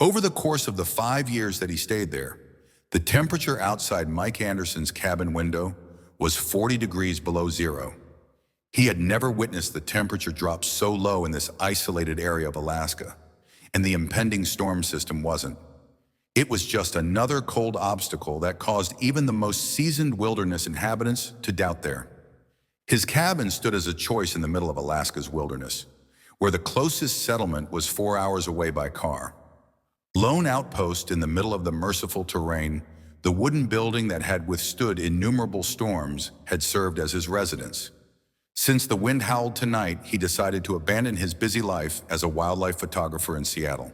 Over the course of the 5 years that he stayed there, the temperature outside Mike Anderson's cabin window was 40 degrees below zero. He had never witnessed the temperature drop so low in this isolated area of Alaska, and the impending storm system wasn't. It was just another cold obstacle that caused even the most seasoned wilderness inhabitants to doubt there. His cabin stood as a choice in the middle of Alaska's wilderness, where the closest settlement was 4 hours away by car. Lone outpost in the middle of the merciful terrain, the wooden building that had withstood innumerable storms had served as his residence. Since the wind howled tonight, he decided to abandon his busy life as a wildlife photographer in Seattle.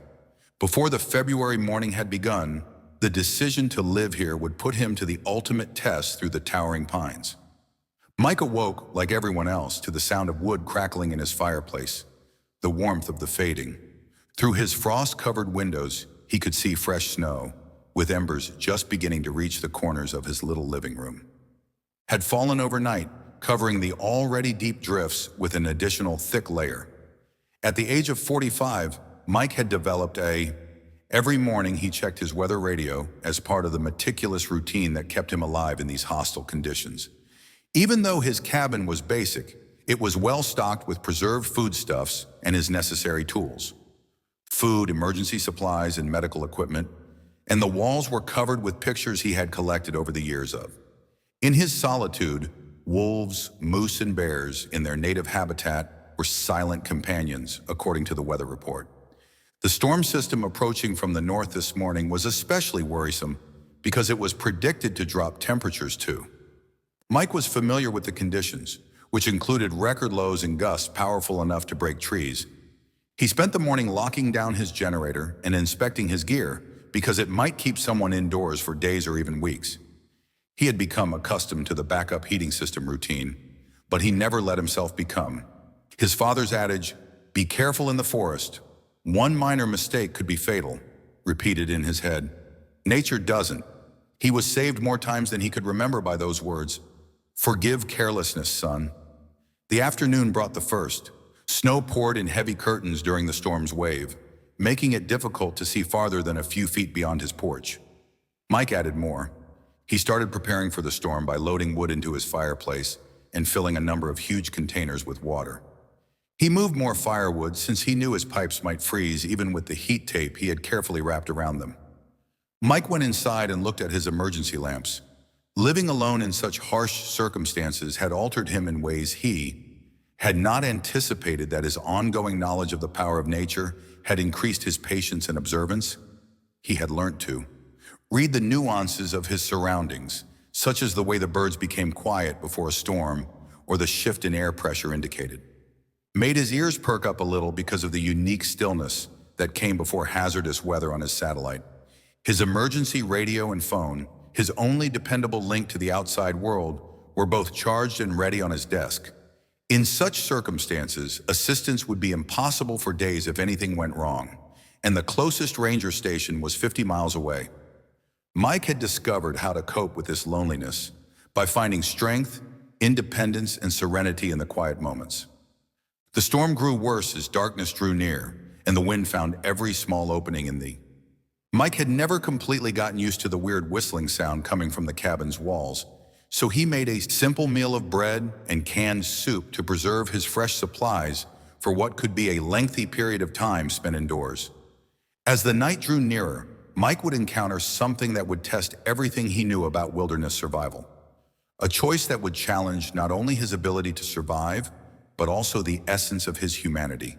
Before the February morning had begun, the decision to live here would put him to the ultimate test through the towering pines. Mike awoke, like everyone else, to the sound of wood crackling in his fireplace, the warmth of the fading. Through his frost-covered windows, he could see fresh snow, with embers just beginning to reach the corners of his little living room. Had fallen overnight, covering the already deep drifts with an additional thick layer. At the age of 45, Mike had developed every morning he checked his weather radio as part of the meticulous routine that kept him alive in these hostile conditions. Even though his cabin was basic, it was well stocked with preserved foodstuffs and his necessary tools. Food, emergency supplies, and medical equipment, and the walls were covered with pictures he had collected over the years of. In his solitude, wolves, moose, and bears in their native habitat were silent companions, according to the weather report. The storm system approaching from the north this morning was especially worrisome because it was predicted to drop temperatures too. Mike was familiar with the conditions, which included record lows and gusts powerful enough to break trees. He spent the morning locking down his generator and inspecting his gear because it might keep someone indoors for days or even weeks. He had become accustomed to the backup heating system routine, but he never let himself become. His father's adage, "Be careful in the forest. One minor mistake could be fatal," repeated in his head. Nature doesn't. He was saved more times than he could remember by those words. Forgive carelessness, son. The afternoon brought the first. Snow poured in heavy curtains during the storm's wave, making it difficult to see farther than a few feet beyond his porch. Mike added more. He started preparing for the storm by loading wood into his fireplace and filling a number of huge containers with water. He moved more firewood since he knew his pipes might freeze even with the heat tape he had carefully wrapped around them. Mike went inside and looked at his emergency lamps. Living alone in such harsh circumstances had altered him in ways he had not anticipated. That his ongoing knowledge of the power of nature had increased his patience and observance. He had learned to read the nuances of his surroundings, such as the way the birds became quiet before a storm or the shift in air pressure indicated. Made his ears perk up a little because of the unique stillness that came before hazardous weather on his satellite. His emergency radio and phone, his only dependable link to the outside world, were both charged and ready on his desk. In such circumstances, assistance would be impossible for days if anything went wrong, and the closest ranger station was 50 miles away. Mike had discovered how to cope with this loneliness by finding strength, independence, and serenity in the quiet moments. The storm grew worse as darkness drew near, and the wind found every small opening in the. Mike had never completely gotten used to the weird whistling sound coming from the cabin's walls, so he made a simple meal of bread and canned soup to preserve his fresh supplies for what could be a lengthy period of time spent indoors. As the night drew nearer, Mike would encounter something that would test everything he knew about wilderness survival. A choice that would challenge not only his ability to survive, but also the essence of his humanity.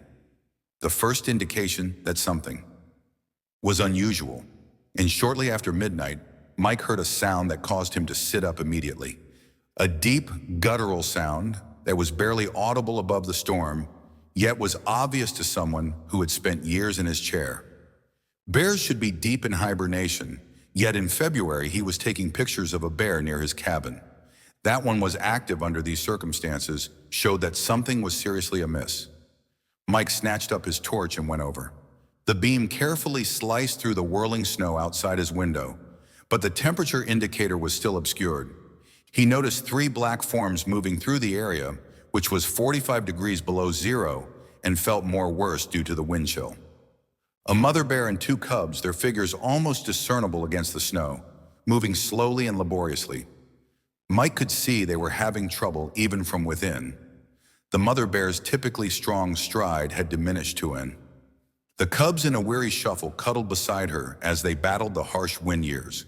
The first indication that something was unusual, and shortly after midnight, Mike heard a sound that caused him to sit up immediately. A deep, guttural sound that was barely audible above the storm, yet was obvious to someone who had spent years in his chair. Bears should be deep in hibernation, yet in February he was taking pictures of a bear near his cabin. That one was active under these circumstances, showed that something was seriously amiss. Mike snatched up his torch and went over. The beam carefully sliced through the whirling snow outside his window, but the temperature indicator was still obscured. He noticed 3 black forms moving through the area, which was 45 degrees below zero, and felt more worse due to the wind chill. A mother bear and two cubs, their figures almost discernible against the snow, moving slowly and laboriously. Mike could see they were having trouble even from within. The mother bear's typically strong stride had diminished to an. The cubs in a weary shuffle cuddled beside her as they battled the harsh wind years.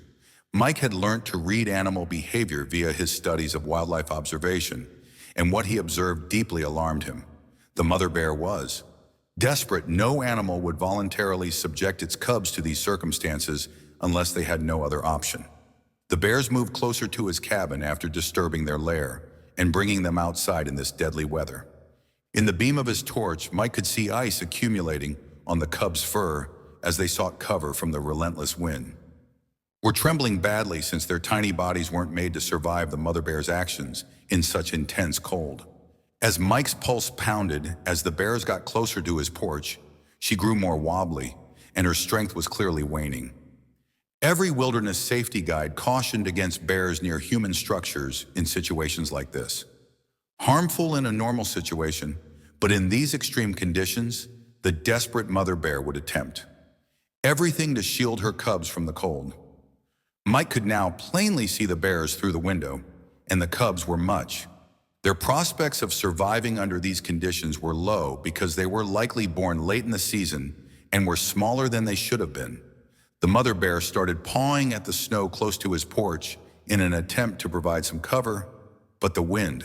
Mike had learned to read animal behavior via his studies of wildlife observation, and what he observed deeply alarmed him. The mother bear was desperate. No animal would voluntarily subject its cubs to these circumstances unless they had no other option. The bears moved closer to his cabin after disturbing their lair and bringing them outside in this deadly weather. In the beam of his torch, Mike could see ice accumulating on the cubs' fur as they sought cover from the relentless wind. Were trembling badly since their tiny bodies weren't made to survive the mother bear's actions in such intense cold. As Mike's pulse pounded as the bears got closer to his porch, she grew more wobbly, and her strength was clearly waning. Every wilderness safety guide cautioned against bears near human structures in situations like this. Harmful in a normal situation, but in these extreme conditions, the desperate mother bear would attempt everything to shield her cubs from the cold. Mike could now plainly see the bears through the window, and the cubs were much. Their prospects of surviving under these conditions were low because they were likely born late in the season and were smaller than they should have been. The mother bear started pawing at the snow close to his porch in an attempt to provide some cover, but the wind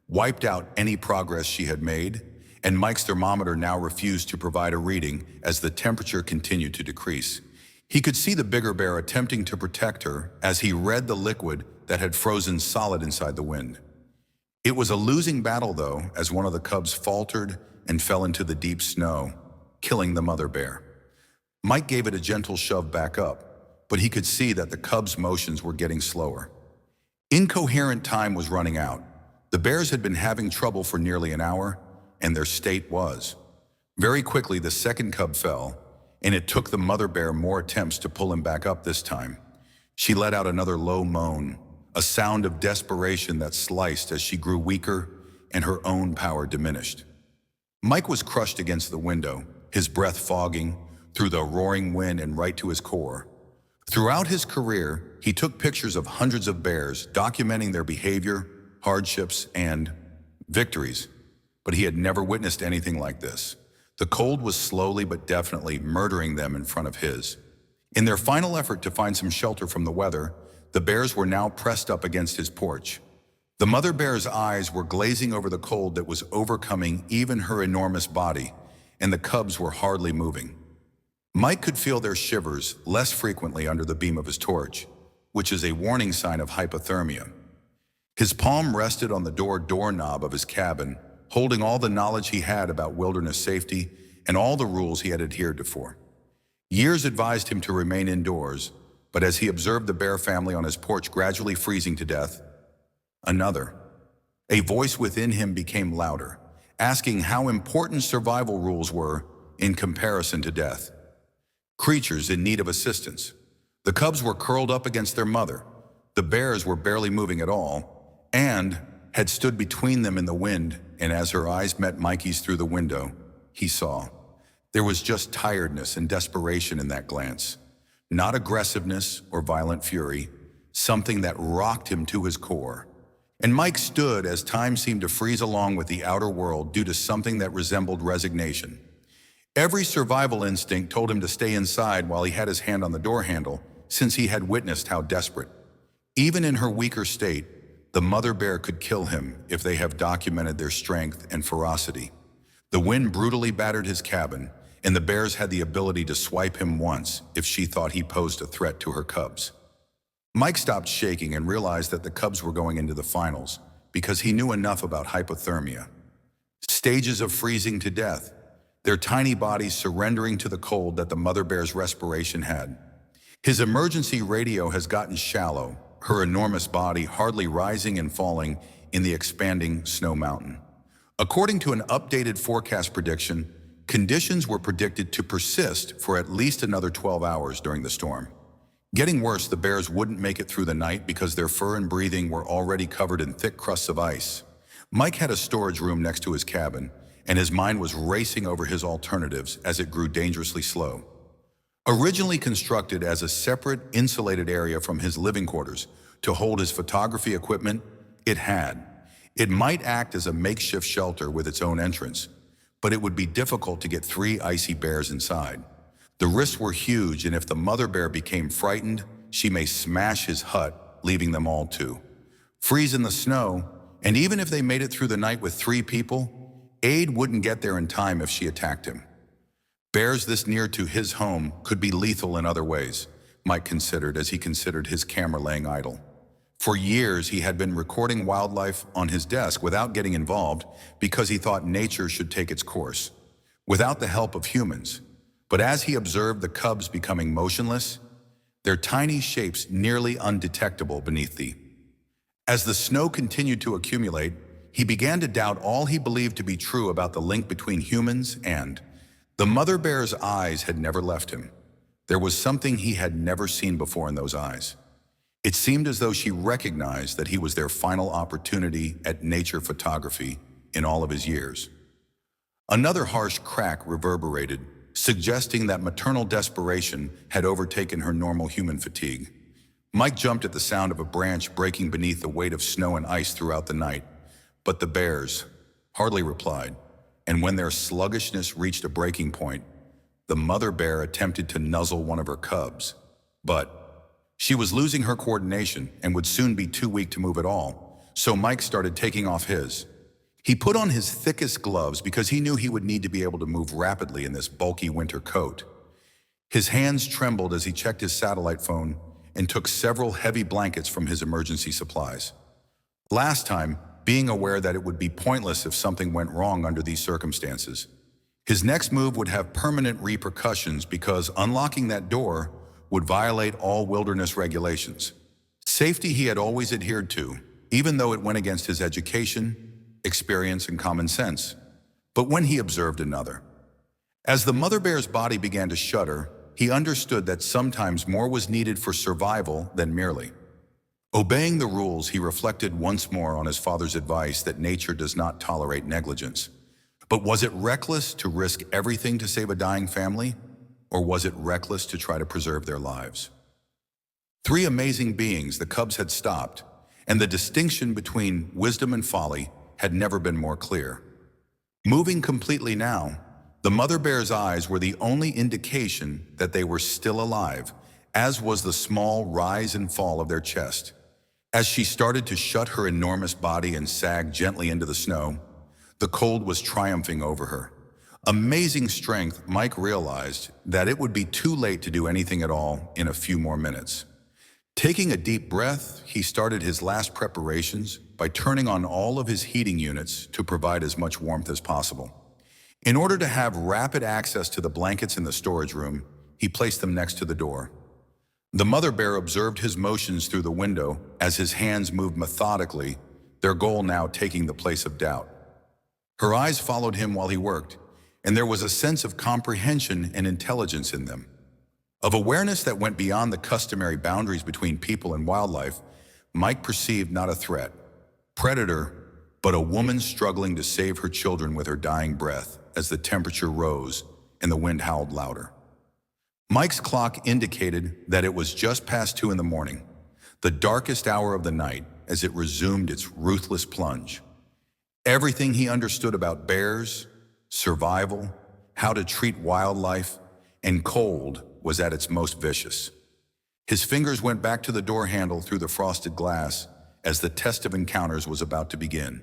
wiped out any progress she had made, and Mike's thermometer now refused to provide a reading as the temperature continued to decrease. He could see the bigger bear attempting to protect her as he read the liquid that had frozen solid inside the wind. It was a losing battle, though, as one of the cubs faltered and fell into the deep snow, killing the mother bear. Mike gave it a gentle shove back up, but he could see that the cub's motions were getting slower. Incoherent time was running out. The bears had been having trouble for nearly an hour, and their state was. Very quickly, the second cub fell, and it took the mother bear more attempts to pull him back up this time. She let out another low moan, a sound of desperation that sliced as she grew weaker and her own power diminished. Mike was crushed against the window, his breath fogging through the roaring wind and right to his core. Throughout his career, he took pictures of hundreds of bears, documenting their behavior, hardships, and victories. But he had never witnessed anything like this. The cold was slowly but definitely murdering them in front of his. In their final effort to find some shelter from the weather, the bears were now pressed up against his porch. The mother bear's eyes were glazing over the cold that was overcoming even her enormous body, and the cubs were hardly moving. Mike could feel their shivers less frequently under the beam of his torch, which is a warning sign of hypothermia. His palm rested on the doorknob of his cabin, holding all the knowledge he had about wilderness safety and all the rules he had adhered to for. Years advised him to remain indoors, but as he observed the bear family on his porch gradually freezing to death, a voice within him became louder, asking how important survival rules were in comparison to death. Creatures in need of assistance. The cubs were curled up against their mother. The bears were barely moving at all, and had stood between them in the wind, and as her eyes met Mikey's through the window, he saw. There was just tiredness and desperation in that glance. Not aggressiveness or violent fury, something that rocked him to his core. And Mike stood as time seemed to freeze along with the outer world due to something that resembled resignation. Every survival instinct told him to stay inside while he had his hand on the door handle, since he had witnessed how desperate. Even in her weaker state, the mother bear could kill him if they have documented their strength and ferocity. The wind brutally battered his cabin, and the bears had the ability to swipe him once if she thought he posed a threat to her cubs. Mike stopped shaking and realized that the cubs were going into the finals because he knew enough about hypothermia. Stages of freezing to death, their tiny bodies surrendering to the cold that the mother bear's respiration had. His emergency radio has gotten shallow, her enormous body hardly rising and falling in the expanding snow mountain. According to an updated forecast prediction, conditions were predicted to persist for at least another 12 hours during the storm. Getting worse, the bears wouldn't make it through the night because their fur and breathing were already covered in thick crusts of ice. Mike had a storage room next to his cabin, and his mind was racing over his alternatives as it grew dangerously slow. Originally constructed as a separate, insulated area from his living quarters to hold his photography equipment, it had. It might act as a makeshift shelter with its own entrance, but it would be difficult to get 3 icy bears inside. The risks were huge, and if the mother bear became frightened, she may smash his hut, leaving them all to freeze in the snow. And even if they made it through the night with 3 people, aid wouldn't get there in time if she attacked him. Bears this near to his home could be lethal in other ways, Mike considered as he considered his camera laying idle. For years, he had been recording wildlife on his desk without getting involved because he thought nature should take its course, without the help of humans. But as he observed the cubs becoming motionless, their tiny shapes nearly undetectable beneath as the snow continued to accumulate, he began to doubt all he believed to be true about the link between humans and the mother bear's eyes had never left him. There was something he had never seen before in those eyes. It seemed as though she recognized that he was their final opportunity at nature photography in all of his years. Another harsh crack reverberated, suggesting that maternal desperation had overtaken her normal human fatigue. Mike jumped at the sound of a branch breaking beneath the weight of snow and ice throughout the night, but the bears hardly replied, and when their sluggishness reached a breaking point, the mother bear attempted to nuzzle one of her cubs, but she was losing her coordination and would soon be too weak to move at all, so Mike started taking off his. He put on his thickest gloves because he knew he would need to be able to move rapidly in this bulky winter coat. His hands trembled as he checked his satellite phone and took several heavy blankets from his emergency supplies. Last time, being aware that it would be pointless if something went wrong under these circumstances. His next move would have permanent repercussions because unlocking that door would violate all wilderness regulations. Safety he had always adhered to, even though it went against his education, experience, and common sense. But when he observed another, as the mother bear's body began to shudder, he understood that sometimes more was needed for survival than merely obeying the rules. He reflected once more on his father's advice that nature does not tolerate negligence. But was it reckless to risk everything to save a dying family, or was it reckless to try to preserve their lives? 3 amazing beings the cubs had stopped, and the distinction between wisdom and folly had never been more clear. Moving completely now, the mother bear's eyes were the only indication that they were still alive, as was the small rise and fall of their chest. As she started to shut her enormous body and sag gently into the snow, the cold was triumphing over her. Amazing strength, Mike realized that it would be too late to do anything at all in a few more minutes. Taking a deep breath, he started his last preparations by turning on all of his heating units to provide as much warmth as possible. In order to have rapid access to the blankets in the storage room, he placed them next to the door. The mother bear observed his motions through the window as his hands moved methodically, their goal now taking the place of doubt. Her eyes followed him while he worked, and there was a sense of comprehension and intelligence in them, of awareness that went beyond the customary boundaries between people and wildlife. Mike perceived not a threat, predator, but a woman struggling to save her children with her dying breath as the temperature rose and the wind howled louder. Mike's clock indicated that it was just past 2 in the morning, the darkest hour of the night, as it resumed its ruthless plunge. Everything he understood about bears, survival, how to treat wildlife, and cold was at its most vicious. His fingers went back to the door handle through the frosted glass as the test of encounters was about to begin.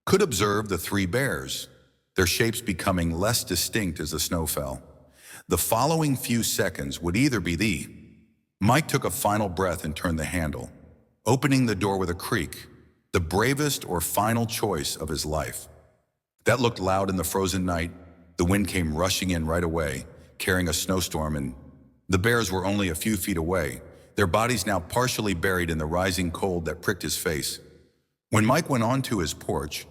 Could observe the 3 bears, their shapes becoming less distinct as the snow fell. The following few seconds would either be Mike took a final breath and turned the handle, opening the door with a creak, the bravest or final choice of his life. That looked loud in the frozen night. The wind came rushing in right away, carrying a snowstorm, and the bears were only a few feet away, their bodies now partially buried in the rising cold that pricked his face. When Mike went onto his porch,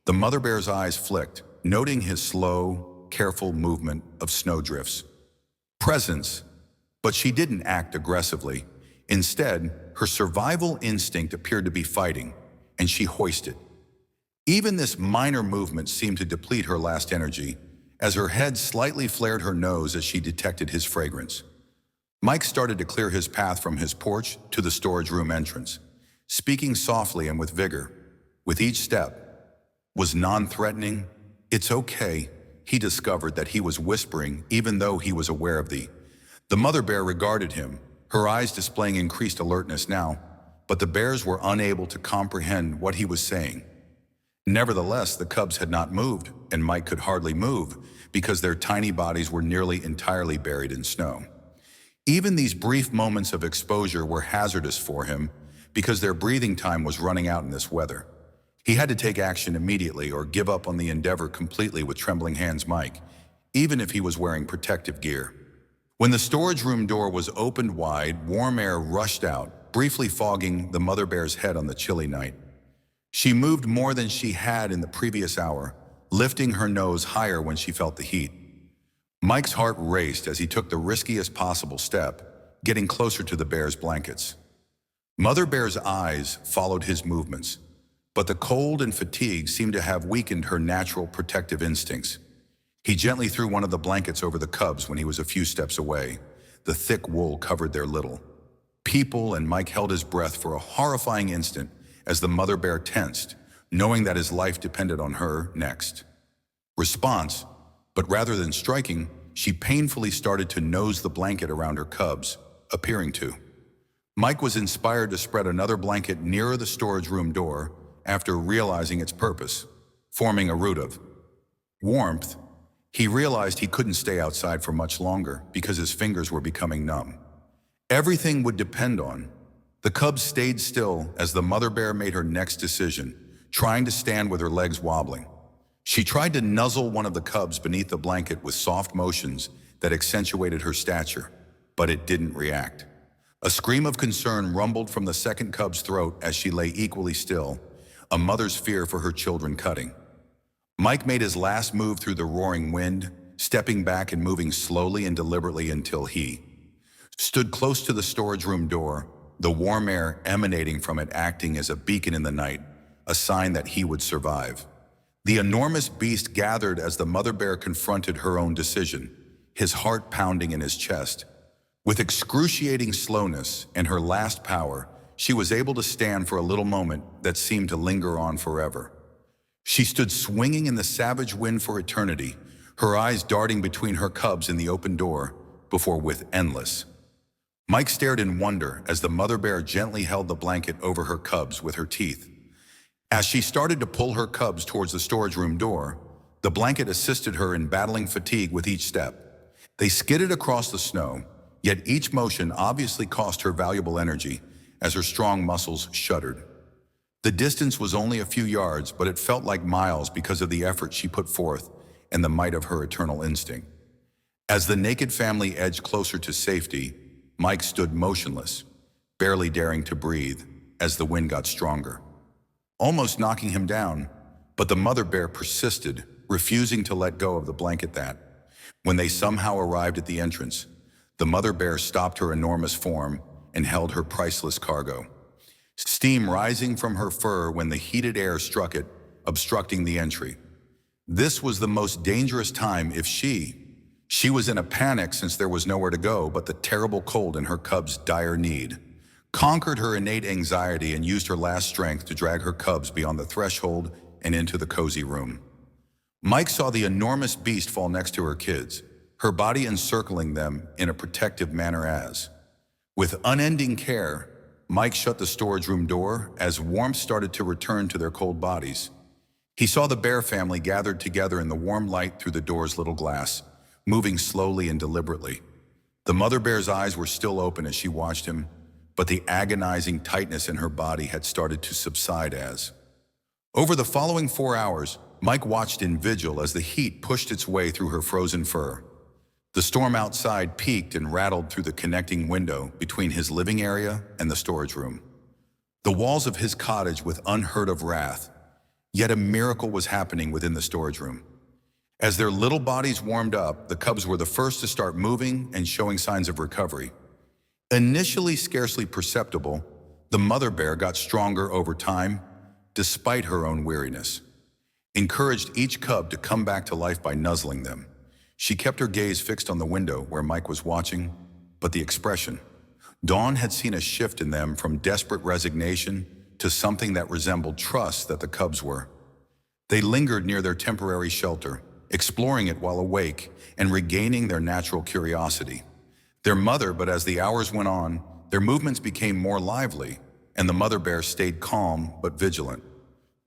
the mother bear's eyes flicked, noting his slow, careful movement of snowdrifts. Presence, but she didn't act aggressively. Instead, her survival instinct appeared to be fighting, and she hoisted. Even this minor movement seemed to deplete her last energy, as her head slightly flared her nose as she detected his fragrance. Mike started to clear his path from his porch to the storage room entrance, speaking softly and with vigor. With each step was non-threatening. "It's okay," he discovered that he was whispering even though he was aware of the mother bear regarded him, her eyes displaying increased alertness now, but the bears were unable to comprehend what he was saying. Nevertheless, the cubs had not moved, and Mike could hardly move because their tiny bodies were nearly entirely buried in snow. Even these brief moments of exposure were hazardous for him because their breathing time was running out in this weather. He had to take action immediately or give up on the endeavor completely with trembling hands. Mike, even if he was wearing protective gear. When the storage room door was opened wide, warm air rushed out, briefly fogging the mother bear's head on the chilly night. She moved more than she had in the previous hour, lifting her nose higher when she felt the heat. Mike's heart raced as he took the riskiest possible step, getting closer to the bear's blankets. Mother Bear's eyes followed his movements, but the cold and fatigue seemed to have weakened her natural protective instincts. He gently threw one of the blankets over the cubs when he was a few steps away. The thick wool covered their little people, and Mike held his breath for a horrifying instant as the mother bear tensed, knowing that his life depended on her next response. But rather than striking, she painfully started to nose the blanket around her cubs, appearing to. Mike was inspired to spread another blanket nearer the storage room door after realizing its purpose, forming a root of warmth. He realized he couldn't stay outside for much longer because his fingers were becoming numb. Everything would depend on. The cubs stayed still as the mother bear made her next decision, trying to stand with her legs wobbling. She tried to nuzzle one of the cubs beneath the blanket with soft motions that accentuated her stature, but it didn't react. A scream of concern rumbled from the second cub's throat as she lay equally still, a mother's fear for her children cutting. Mike made his last move through the roaring wind, stepping back and moving slowly and deliberately until he stood close to the storage room door, the warm air emanating from it acting as a beacon in the night, a sign that he would survive. The enormous beast gathered as the mother bear confronted her own decision, his heart pounding in his chest. With excruciating slowness and her last power, she was able to stand for a little moment that seemed to linger on forever. She stood swinging in the savage wind for eternity, her eyes darting between her cubs in the open door, before with endless. Mike stared in wonder as the mother bear gently held the blanket over her cubs with her teeth. As she started to pull her cubs towards the storage room door, the blanket assisted her in battling fatigue with each step. They skidded across the snow, yet each motion obviously cost her valuable energy as her strong muscles shuddered. The distance was only a few yards, but it felt like miles because of the effort she put forth and the might of her eternal instinct. As the naked family edged closer to safety, Mike stood motionless, barely daring to breathe as the wind got stronger, almost knocking him down, but the mother bear persisted, refusing to let go of the blanket that, when they somehow arrived at the entrance, the mother bear stopped her enormous form and held her priceless cargo. Steam rising from her fur when the heated air struck it, obstructing the entry. This was the most dangerous time if she was in a panic since there was nowhere to go but the terrible cold and her cubs' dire need, conquered her innate anxiety and used her last strength to drag her cubs beyond the threshold and into the cozy room. Mike saw the enormous beast fall next to her kids, her body encircling them in a protective manner as, with unending care, Mike shut the storage room door as warmth started to return to their cold bodies. He saw the bear family gathered together in the warm light through the door's little glass, moving slowly and deliberately. The mother bear's eyes were still open as she watched him, but the agonizing tightness in her body had started to subside as. Over the following 4 hours, Mike watched in vigil as the heat pushed its way through her frozen fur. The storm outside peaked and rattled through the connecting window between his living area and the storage room. The walls of his cottage with unheard of wrath, yet a miracle was happening within the storage room. As their little bodies warmed up, the cubs were the first to start moving and showing signs of recovery. Initially scarcely perceptible, the mother bear got stronger over time, despite her own weariness. Encouraged each cub to come back to life by nuzzling them. She kept her gaze fixed on the window where Mike was watching, but the expression. Dawn had seen a shift in them from desperate resignation to something that resembled trust that the cubs were. They lingered near their temporary shelter, exploring it while awake and regaining their natural curiosity. Their mother, but as the hours went on, their movements became more lively, and the mother bear stayed calm but vigilant.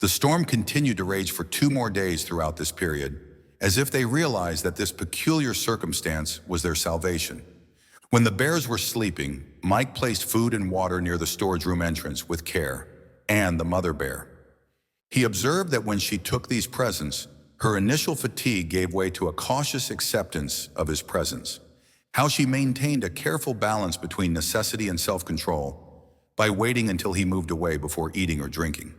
The storm continued to rage for 2 more days throughout this period, as if they realized that this peculiar circumstance was their salvation. When the bears were sleeping, Mike placed food and water near the storage room entrance with care, and the mother bear. He observed that when she took these presents, her initial fatigue gave way to a cautious acceptance of his presence. How she maintained a careful balance between necessity and self-control by waiting until he moved away before eating or drinking.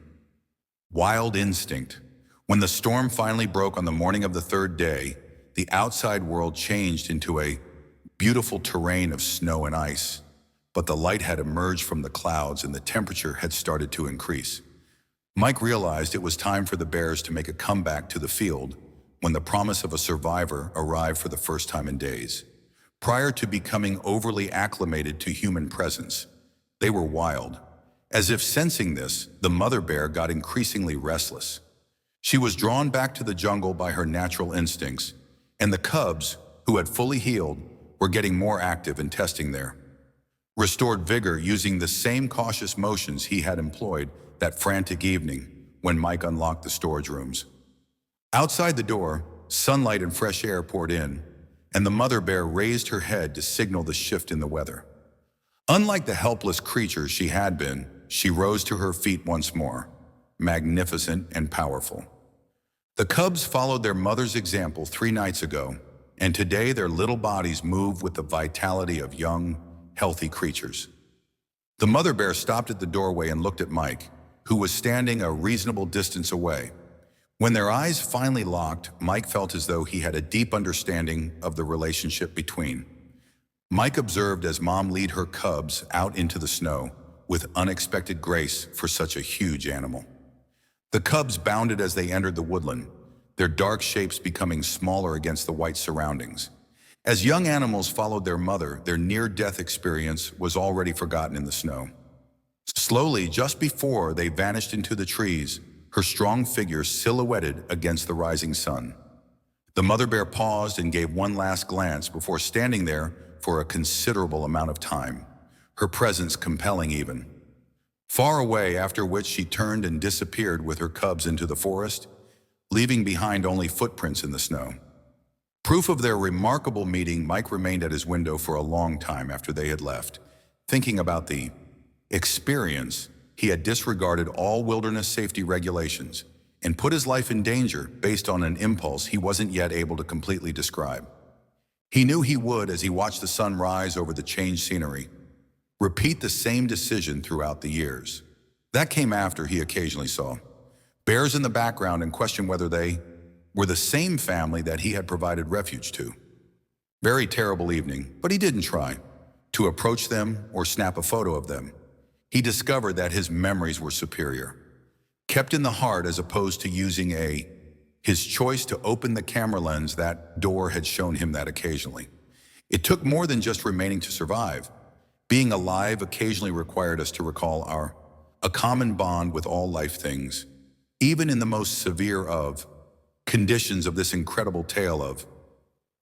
Wild instinct. When the storm finally broke on the morning of the 3rd day, the outside world changed into a beautiful terrain of snow and ice. But the light had emerged from the clouds and the temperature had started to increase. Mike realized it was time for the bears to make a comeback to the field when the promise of a survivor arrived for the first time in days. Prior to becoming overly acclimated to human presence, they were wild. As if sensing this, the mother bear got increasingly restless. She was drawn back to the jungle by her natural instincts, and the cubs, who had fully healed, were getting more active and testing their restored vigor using the same cautious motions he had employed that frantic evening when Mike unlocked the storage rooms. Outside the door, sunlight and fresh air poured in, and the mother bear raised her head to signal the shift in the weather. Unlike the helpless creature she had been, she rose to her feet once more, magnificent and powerful. The cubs followed their mother's example 3 nights ago, and today their little bodies move with the vitality of young, healthy creatures. The mother bear stopped at the doorway and looked at Mike, who was standing a reasonable distance away. When their eyes finally locked, Mike felt as though he had a deep understanding of the relationship between. Mike observed as Mom led her cubs out into the snow with unexpected grace for such a huge animal. The cubs bounded as they entered the woodland, their dark shapes becoming smaller against the white surroundings. As young animals followed their mother, their near-death experience was already forgotten in the snow. Slowly, just before they vanished into the trees, her strong figure silhouetted against the rising sun. The mother bear paused and gave one last glance before standing there for a considerable amount of time, her presence compelling even. Far away, after which she turned and disappeared with her cubs into the forest, leaving behind only footprints in the snow. Proof of their remarkable meeting, Mike remained at his window for a long time after they had left, thinking about the experience. He had disregarded all wilderness safety regulations and put his life in danger based on an impulse he wasn't yet able to completely describe. He knew he would, as he watched the sun rise over the changed scenery, repeat the same decision throughout the years. That came after he occasionally saw bears in the background and questioned whether they were the same family that he had provided refuge to. Very terrible evening, but he didn't try to approach them or snap a photo of them. He discovered that his memories were superior, kept in the heart as opposed to using his choice to open the camera lens. That door had shown him that occasionally. It took more than just remaining to survive. Being alive occasionally required us to recall a common bond with all life things, even in the most severe of conditions. Of this incredible tale of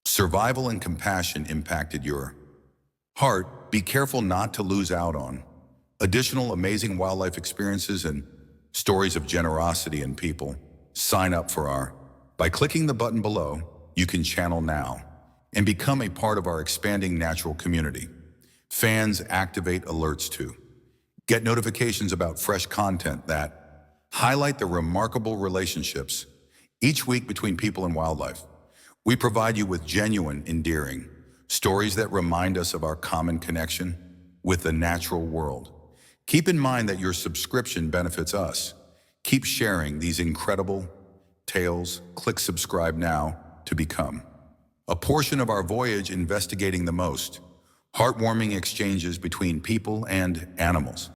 survival and compassion impacted your heart. Be careful not to lose out on additional amazing wildlife experiences and stories of generosity and people. Sign up for by clicking the button below. You can channel now and become a part of our expanding natural community. Fans activate alerts to get notifications about fresh content that highlight the remarkable relationships each week between people and wildlife. We provide you with genuine, endearing stories that remind us of our common connection with the natural world. Keep in mind that your subscription benefits us. Keep sharing these incredible tales. Click subscribe now to become a portion of our voyage investigating the most heartwarming exchanges between people and animals.